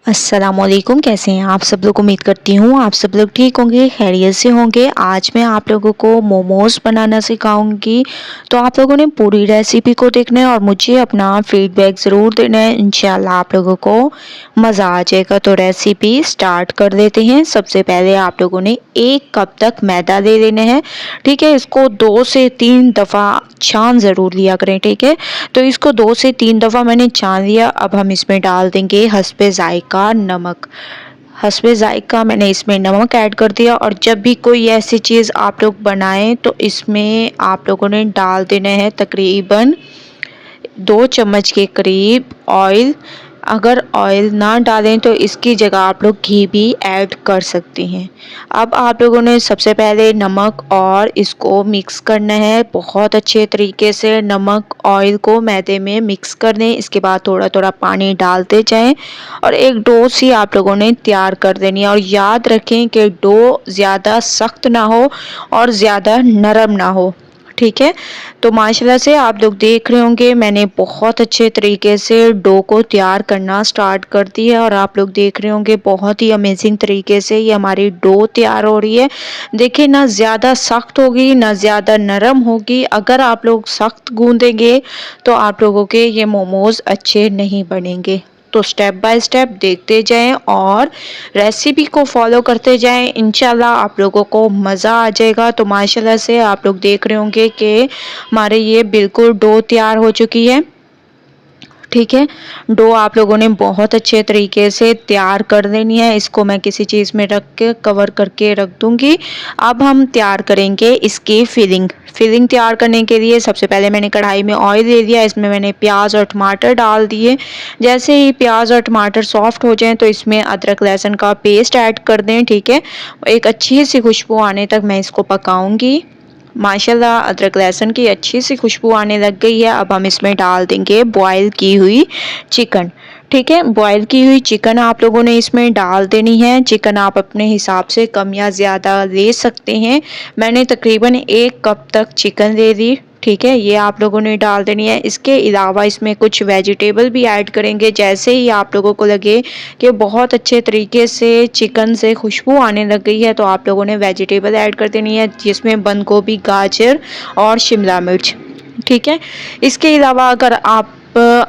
अस्सलामुअलैकुम। कैसे हैं आप सब लोग? उम्मीद करती हूँ आप सब लोग ठीक होंगे, खैरियत से होंगे। आज मैं आप लोगों को मोमोज़ बनाना सिखाऊंगी, तो आप लोगों ने पूरी रेसिपी को देखना है और मुझे अपना फीडबैक ज़रूर देना है। इंशाल्लाह आप लोगों को मज़ा आ जाएगा। तो रेसिपी स्टार्ट कर देते हैं। सबसे पहले आप लोगों ने 1 कप तक मैदा ले लेना है, ठीक है। इसको 2 से 3 दफ़ा छान ज़रूर लिया करें, ठीक है। तो इसको 2 से 3 दफ़ा मैंने छान लिया। अब हम इसमें डाल देंगे हस्बे ज़ायक़ा नमक। हस्बे ज़ायक़ा मैंने इसमें नमक ऐड कर दिया। और जब भी कोई ऐसी चीज़ आप लोग बनाएं तो इसमें आप लोगों ने डाल देना है तकरीबन 2 चम्मच के करीब ऑयल। अगर ऑयल ना डालें तो इसकी जगह आप लोग घी भी ऐड कर सकती हैं। अब आप लोगों ने सबसे पहले नमक और इसको मिक्स करना है बहुत अच्छे तरीके से। नमक ऑयल को मैदे में मिक्स कर दें। इसके बाद थोड़ा थोड़ा पानी डालते जाएं और एक डो सी आप लोगों ने तैयार कर देनी है। और याद रखें कि डो ज़्यादा सख्त ना हो और ज़्यादा नरम ना हो, ठीक है। तो माशाल्लाह से आप लोग देख रहे होंगे मैंने बहुत अच्छे तरीके से डो को तैयार करना स्टार्ट कर दी है। और आप लोग देख रहे होंगे बहुत ही अमेजिंग तरीके से ये हमारी डो तैयार हो रही है। देखिए, ना ज़्यादा सख्त होगी ना ज़्यादा नरम होगी। अगर आप लोग सख्त गूंदेंगे तो आप लोगों के ये मोमोज़ अच्छे नहीं बनेंगे। तो स्टेप बाय स्टेप देखते जाएं और रेसिपी को फॉलो करते जाएं। इंशाल्लाह आप लोगों को मज़ा आ जाएगा। तो माशाल्लाह से आप लोग देख रहे होंगे कि हमारे ये बिल्कुल डो तैयार हो चुकी है, ठीक है। डो आप लोगों ने बहुत अच्छे तरीके से तैयार कर देनी है। इसको मैं किसी चीज़ में रख के कवर करके रख दूंगी। अब हम तैयार करेंगे इसकी फिलिंग तैयार करने के लिए सबसे पहले मैंने कढ़ाई में ऑयल ले लिया। इसमें मैंने प्याज और टमाटर डाल दिए। जैसे ही प्याज और टमाटर सॉफ्ट हो जाएं तो इसमें अदरक लहसुन का पेस्ट ऐड कर दें, ठीक है। एक अच्छी सी खुशबू आने तक मैं इसको पकाऊंगी। माशाल्लाह अदरक लहसुन की अच्छी सी खुशबू आने लग गई है। अब हम इसमें डाल देंगे बॉईल की हुई चिकन, ठीक है। बॉईल की हुई चिकन आप लोगों ने इसमें डाल देनी है। चिकन आप अपने हिसाब से कम या ज़्यादा ले सकते हैं। मैंने तकरीबन 1 कप तक चिकन ले ली, ठीक है। ये आप लोगों ने डाल देनी है। इसके अलावा इसमें कुछ वेजिटेबल भी ऐड करेंगे। जैसे ही आप लोगों को लगे कि बहुत अच्छे तरीके से चिकन से खुशबू आने लग गई है तो आप लोगों ने वेजिटेबल ऐड कर देनी है, जिसमें बंद गोभी, गाजर और शिमला मिर्च, ठीक है। इसके अलावा अगर आप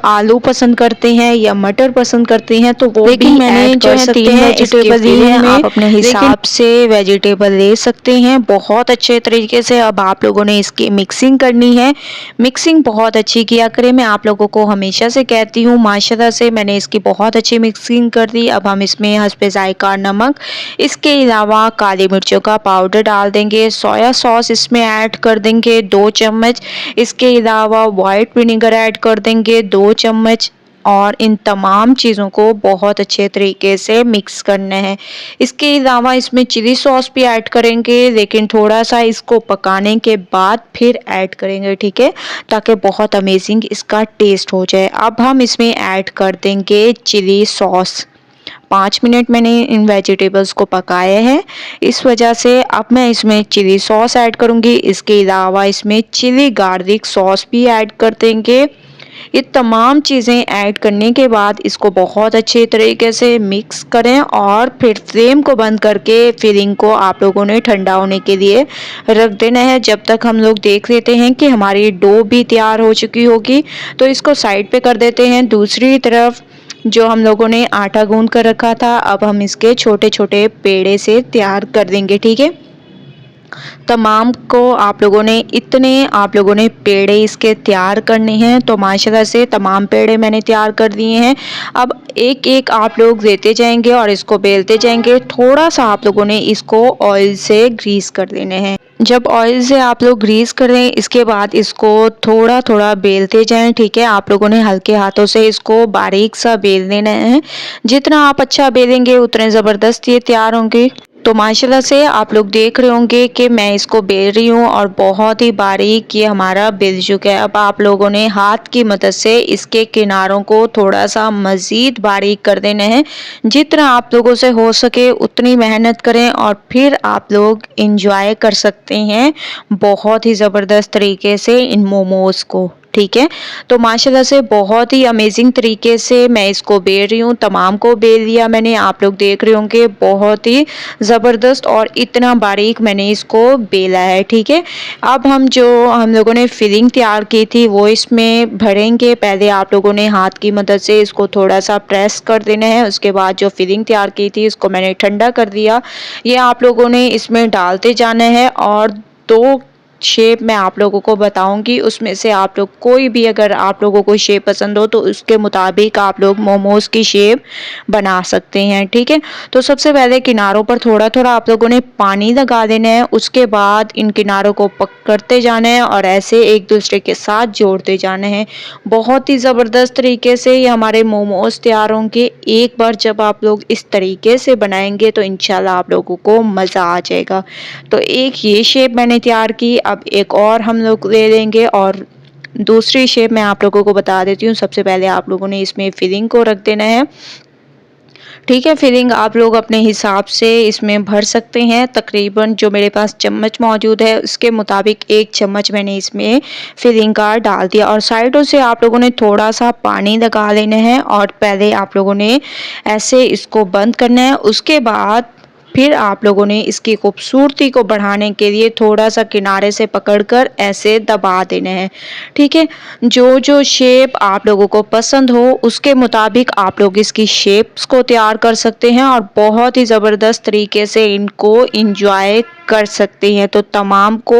आलू पसंद करते हैं या मटर पसंद करते हैं तो वो भी मैंने जो है 3 वेजिटेबल ली है। आप अपने हिसाब से वेजिटेबल ले सकते हैं बहुत अच्छे तरीके से। अब आप लोगों ने इसकी मिक्सिंग करनी है। मिक्सिंग बहुत अच्छी किया करें, मैं आप लोगों को हमेशा से कहती हूँ। माशाल्लाह से मैंने इसकी बहुत अच्छी मिक्सिंग कर दी। अब हम इसमें हस्बे ज़ायक़ा नमक, इसके अलावा काली मिर्चों का पाउडर डाल देंगे। सोया सॉस इसमें ऐड कर देंगे 2 चम्मच। इसके अलावा वाइट विनेगर ऐड कर देंगे 2 चम्मच। और इन तमाम चीज़ों को बहुत अच्छे तरीके से मिक्स करना है। इसके अलावा इसमें चिली सॉस भी ऐड करेंगे, लेकिन थोड़ा सा इसको पकाने के बाद फिर ऐड करेंगे, ठीक है, ताकि बहुत अमेजिंग इसका टेस्ट हो जाए। अब हम इसमें ऐड कर देंगे चिली सॉस। 5 मिनट मैंने इन वेजिटेबल्स को पकाया है, इस वजह से अब मैं इसमें चिली सॉस ऐड करूँगी। इसके अलावा इसमें चिली गार्लिक सॉस भी ऐड कर देंगे। ये तमाम चीज़ें ऐड करने के बाद इसको बहुत अच्छे तरीके से मिक्स करें और फिर फ्लेम को बंद करके फिलिंग को आप लोगों ने ठंडा होने के लिए रख देना है। जब तक हम लोग देख लेते हैं कि हमारी डो भी तैयार हो चुकी होगी तो इसको साइड पे कर देते हैं। दूसरी तरफ जो हम लोगों ने आटा गूंद कर रखा था, अब हम इसके छोटे छोटे पेड़े से तैयार कर देंगे, ठीक है। तमाम को आप लोगों ने पेड़े इसके तैयार करने हैं। तो माशाल्लाह से तमाम पेड़े मैंने तैयार कर दिए हैं। अब एक एक आप लोग देते जाएंगे और इसको बेलते जाएंगे। थोड़ा सा आप लोगों ने इसको ऑयल से ग्रीस कर देने हैं। जब ऑयल से आप लोग ग्रीस करें इसके बाद इसको थोड़ा थोड़ा बेलते जाएं, ठीक है। आप लोगों ने हल्के हाथों से इसको बारीक सा बेल देना है। जितना आप अच्छा बेलेंगे उतने ज़बरदस्त ये तैयार होंगे। तो माशाल्लाह से आप लोग देख रहे होंगे कि मैं इसको बेल रही हूँ और बहुत ही बारीक ये हमारा बेल चुका है। अब आप लोगों ने हाथ की मदद से इसके किनारों को थोड़ा सा मज़ीद बारीक कर देना है। जितना आप लोगों से हो सके उतनी मेहनत करें और फिर आप लोग इंजॉय कर सकते हैं बहुत ही ज़बरदस्त तरीके से इन मोमोज़ को, ठीक है। तो माशाल्लाह से बहुत ही अमेजिंग तरीके से मैं इसको बेल रही हूँ, तमाम को बेल लिया मैंने। आप लोग देख रहे होंगे बहुत ही ज़बरदस्त और इतना बारीक मैंने इसको बेला है, ठीक है। अब हम लोगों ने फिलिंग तैयार की थी वो इसमें भरेंगे। पहले आप लोगों ने हाथ की मदद से इसको थोड़ा सा प्रेस कर देना है। उसके बाद जो फिलिंग तैयार की थी इसको मैंने ठंडा कर दिया। ये आप लोगों ने इसमें डालते जाना है और 2 शेप मैं आप लोगों को बताऊंगी, उसमें से आप लोग कोई भी अगर आप लोगों को शेप पसंद हो तो उसके मुताबिक आप लोग मोमोज की शेप बना सकते हैं, ठीक है। तो सबसे पहले किनारों पर थोड़ा थोड़ा आप लोगों ने पानी लगा देना है। उसके बाद इन किनारों को पकड़ते जाना है और ऐसे एक दूसरे के साथ जोड़ते जाना है। बहुत ही ज़बरदस्त तरीके से ये हमारे मोमोज तैयार होंगे। एक बार जब आप लोग इस तरीके से बनाएंगे तो इंशाल्लाह आप लोगों को मज़ा आ जाएगा। तो एक ये शेप मैंने तैयार की, अब एक और हम लोग ले लेंगे और दूसरी शेप मैं आप लोगों को बता देती हूँ। सबसे पहले आप लोगों ने इसमें फिलिंग को रख देना है, ठीक है। फिलिंग आप लोग अपने हिसाब से इसमें भर सकते हैं। तकरीबन जो मेरे पास चम्मच मौजूद है उसके मुताबिक 1 चम्मच मैंने इसमें फिलिंग का डाल दिया और साइडों से आप लोगों ने थोड़ा सा पानी लगा लेना है और पहले आप लोगों ने ऐसे इसको बंद करना है। उसके बाद फिर आप लोगों ने इसकी खूबसूरती को बढ़ाने के लिए थोड़ा सा किनारे से पकड़कर ऐसे दबा देना है, ठीक है। जो जो शेप आप लोगों को पसंद हो उसके मुताबिक आप लोग इसकी शेप्स को तैयार कर सकते हैं और बहुत ही ज़बरदस्त तरीके से इनको इंजॉय कर सकते हैं। तो तमाम को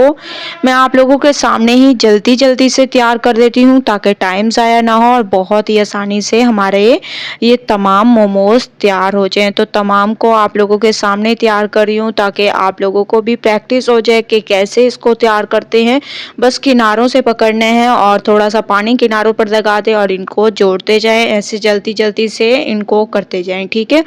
मैं आप लोगों के सामने ही जल्दी जल्दी से तैयार कर देती हूँ ताकि टाइम ज़ाया ना हो और बहुत ही आसानी से हमारे ये तमाम मोमोज तैयार हो जाएं। तो तमाम को आप लोगों के सामने तैयार कर रही हूँ ताकि आप लोगों को भी प्रैक्टिस हो जाए कि कैसे इसको तैयार करते हैं। बस किनारों से पकड़ने हैं और थोड़ा सा पानी किनारों पर लगा दें और इनको जोड़ते जाएं, ऐसे जल्दी जल्दी से इनको करते जाएं, ठीक है।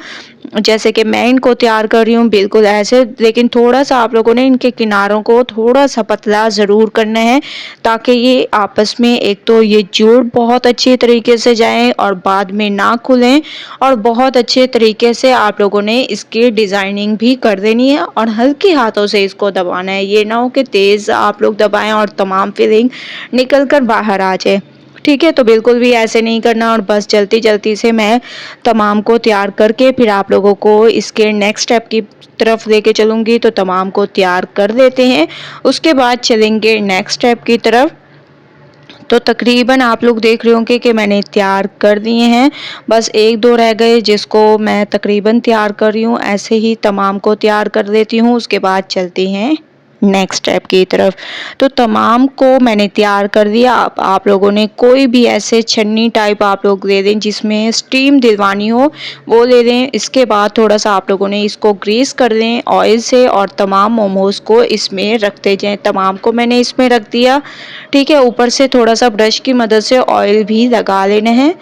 जैसे कि मैं इनको तैयार कर रही हूँ बिल्कुल ऐसे, लेकिन थोड़ा सा आप लोगों ने इनके किनारों को थोड़ा सा पतला ज़रूर करना है ताकि ये आपस में एक तो ये जुड़ बहुत अच्छे तरीके से जाएं और बाद में ना खुलें और बहुत अच्छे तरीके से आप लोगों ने इसकी डिज़ाइनिंग भी कर देनी है और हल्के हाथों से इसको दबाना है। ये ना हो कि तेज़ आप लोग दबाएं और तमाम फिलिंग निकल कर बाहर आ जाए, ठीक है। तो बिल्कुल भी ऐसे नहीं करना और बस जल्दी जल्दी से मैं तमाम को तैयार करके फिर आप लोगों को इसके नेक्स्ट स्टेप की तरफ लेके चलूँगी। तो तमाम को तैयार कर लेते हैं, उसके बाद चलेंगे नेक्स्ट स्टेप की तरफ। तो तकरीबन आप लोग देख रहे होंगे कि मैंने तैयार कर दिए हैं, बस 1-2 रह गए जिसको मैं तकरीबन तैयार कर रही हूँ। ऐसे ही तमाम को तैयार कर लेती हूँ, उसके बाद चलते हैं नेक्स्ट स्टेप की तरफ। तो तमाम को मैंने तैयार कर दिया। अब आप लोगों ने कोई भी ऐसे छन्नी टाइप आप लोग ले लें जिसमें स्टीम दिलवानी हो वो ले लें। इसके बाद थोड़ा सा आप लोगों ने इसको ग्रीस कर लें ऑयल से और तमाम मोमोज को इसमें रखते जाएं। तमाम को मैंने इसमें रख दिया, ठीक है। ऊपर से थोड़ा सा ब्रश की मदद से ऑयल भी लगा लेना है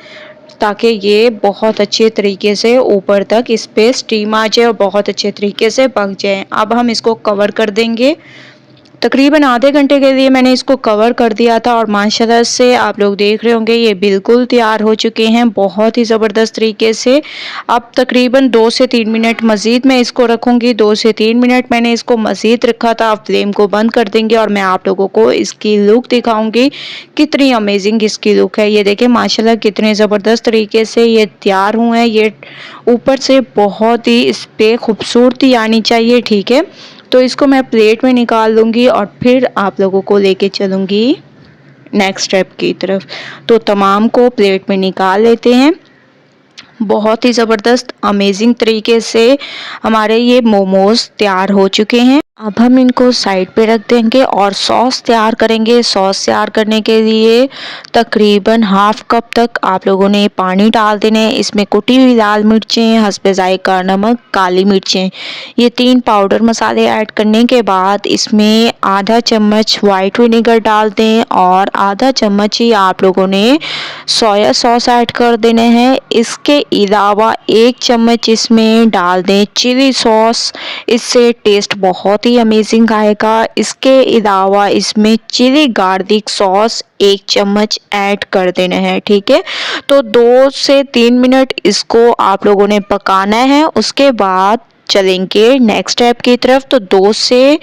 ताकि ये बहुत अच्छे तरीके से ऊपर तक इस पे स्टीम आ जाए और बहुत अच्छे तरीके से पक जाए। अब हम इसको कवर कर देंगे। तकरीबन आधे घंटे के लिए मैंने इसको कवर कर दिया था और माशाल्लाह से आप लोग देख रहे होंगे ये बिल्कुल तैयार हो चुके हैं बहुत ही ज़बरदस्त तरीके से। अब तकरीबन 2 से 3 मिनट मज़ीद मैं इसको रखूँगी। 2 से 3 मिनट मैंने इसको मज़ीद रखा था। अब फ्लेम को बंद कर देंगे और मैं आप लोगों को इसकी लुक दिखाऊँगी, कितनी अमेजिंग इसकी लुक है। ये देखें माशाल्लाह कितने ज़बरदस्त तरीके से ये तैयार हुए हैं। ये ऊपर से बहुत ही इस पर खूबसूरती आनी चाहिए, ठीक है। तो इसको मैं प्लेट में निकाल लूँगी और फिर आप लोगों को लेके चलूँगी नेक्स्ट स्टेप की तरफ। तो तमाम को प्लेट में निकाल लेते हैं। बहुत ही ज़बरदस्त अमेजिंग तरीके से हमारे ये मोमोज तैयार हो चुके हैं। अब हम इनको साइड पे रख देंगे और सॉस तैयार करेंगे। सॉस तैयार करने के लिए तकरीबन हाफ कप तक आप लोगों ने पानी डाल देने। इसमें कुटी हुई लाल मिर्चें, हस्बे ज़ायका नमक, काली मिर्चें, ये 3 पाउडर मसाले ऐड करने के बाद इसमें आधा चम्मच वाइट विनेगर डाल दें और आधा चम्मच ही आप लोगों ने सोया सॉस ऐड कर देने हैं। इसके अलावा 1 चम्मच इसमें डाल दें चिली सॉस, इससे टेस्ट बहुत ही अमेजिंग आएगा। इसके अलावा इसमें चिली गार्लिक सॉस 1 चम्मच ऐड कर देना है, ठीक है। तो 2 से 3 मिनट इसको आप लोगों ने पकाना है। उसके बाद चलेंगे नेक्स्ट स्टेप की तरफ। तो 2 से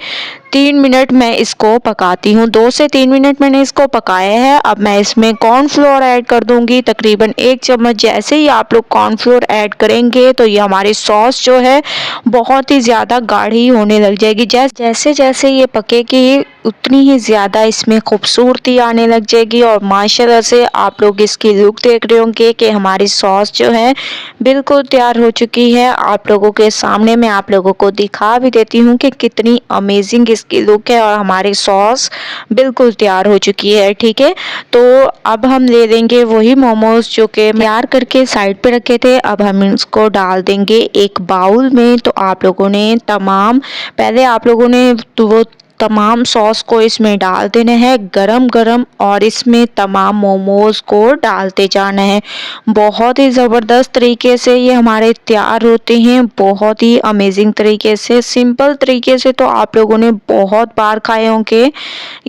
3 मिनट मैं इसको पकाती हूँ। 2 से 3 मिनट मैंने इसको पकाया है। अब मैं इसमें कॉर्नफ्लोर ऐड कर दूंगी, तकरीबन 1 चम्मच। जैसे ही आप लोग कॉर्नफ्लोर ऐड करेंगे तो ये हमारी सॉस जो है बहुत ही ज़्यादा गाढ़ी होने लग जाएगी। जैसे जैसे ये पकेगी उतनी ही ज़्यादा इसमें खूबसूरती आने लग जाएगी। और माशाल्लाह से आप लोग इसकी लुक देख रहे होंगे कि हमारी सॉस जो है बिल्कुल तैयार हो चुकी है। आप लोगों के सामने मैं आप लोगों को दिखा भी देती हूँ कि कितनी अमेजिंग इसकी लुक है। और हमारी सॉस बिल्कुल तैयार हो चुकी है। ठीक है, तो अब हम ले लेंगे वही मोमोज जो कि तैयार करके साइड पे रखे थे। अब हम इसको डाल देंगे एक बाउल में। तो आप लोगों ने पहले आप लोगों ने तो वो तमाम सॉस को इसमें डाल देना है गरम गरम, और इसमें तमाम मोमोज को डालते जाना है। बहुत ही ज़बरदस्त तरीके से ये हमारे तैयार होते हैं, बहुत ही अमेजिंग तरीके से। सिंपल तरीके से तो आप लोगों ने बहुत बार खाए होंगे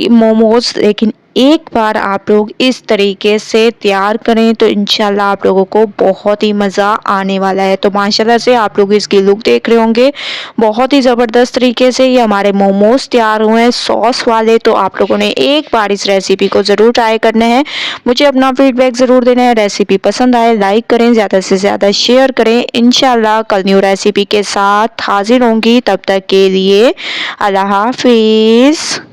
मोमोज, लेकिन एक बार आप लोग इस तरीके से तैयार करें तो इंशाल्लाह आप लोगों को बहुत ही मज़ा आने वाला है। तो माशाल्लाह से आप लोग इसकी लुक देख रहे होंगे, बहुत ही ज़बरदस्त तरीके से ये हमारे मोमोज तैयार हुए हैं सॉस वाले। तो आप लोगों ने एक बार इस रेसिपी को ज़रूर ट्राई करना है। मुझे अपना फीडबैक ज़रूर देना है। रेसिपी पसंद आए लाइक करें, ज़्यादा से ज़्यादा शेयर करें। इंशाल्लाह कल न्यू रेसिपी के साथ हाजिर होंगी, तब तक के लिए अल्लाह हाफिज़।